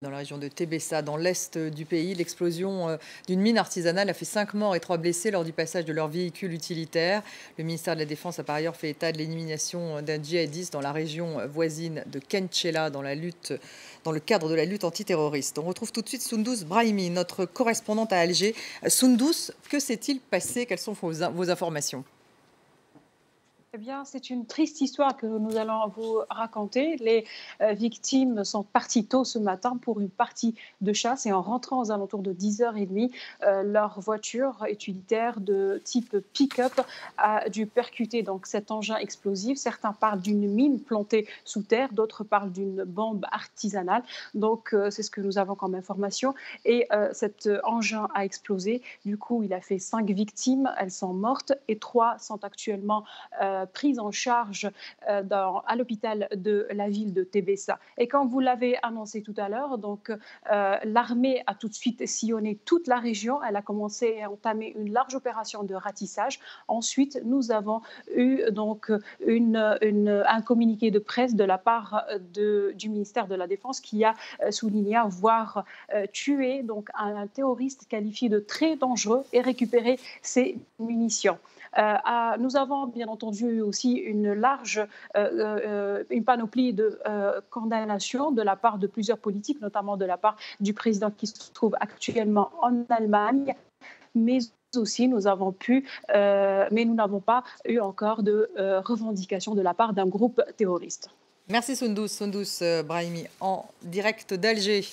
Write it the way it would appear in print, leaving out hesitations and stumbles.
Dans la région de Tébessa, dans l'est du pays, l'explosion d'une mine artisanale a fait 5 morts et 3 blessés lors du passage de leur véhicule utilitaire. Le ministère de la Défense a par ailleurs fait état de l'élimination d'un djihadiste dans la région voisine de Kenchela dans le cadre de la lutte antiterroriste. On retrouve tout de suite Soundous Brahimi, notre correspondante à Alger. Soundous, que s'est-il passé? Quelles sont vos informations? Eh bien, c'est une triste histoire que nous allons vous raconter. Les victimes sont parties tôt ce matin pour une partie de chasse et en rentrant aux alentours de 10h30, leur voiture utilitaire de type pick-up a dû percuter donc cet engin explosif. Certains parlent d'une mine plantée sous terre, d'autres parlent d'une bombe artisanale. Donc, c'est ce que nous avons comme information. Et cet engin a explosé. Du coup, il a fait 5 victimes. Elles sont mortes et 3 sont actuellement prise en charge à l'hôpital de la ville de Tébessa. Et comme vous l'avez annoncé tout à l'heure, donc l'armée a tout de suite sillonné toute la région. Elle a commencé à entamer une large opération de ratissage. Ensuite, nous avons eu donc un communiqué de presse de la part du ministère de la Défense qui a souligné avoir tué donc un terroriste qualifié de très dangereux et récupéré ses munitions. Nous avons bien entendu aussi une panoplie de condamnations de la part de plusieurs politiques, notamment de la part du président qui se trouve actuellement en Allemagne, mais aussi mais nous n'avons pas eu encore de revendication de la part d'un groupe terroriste. Merci Soundous Brahimi, en direct d'Alger.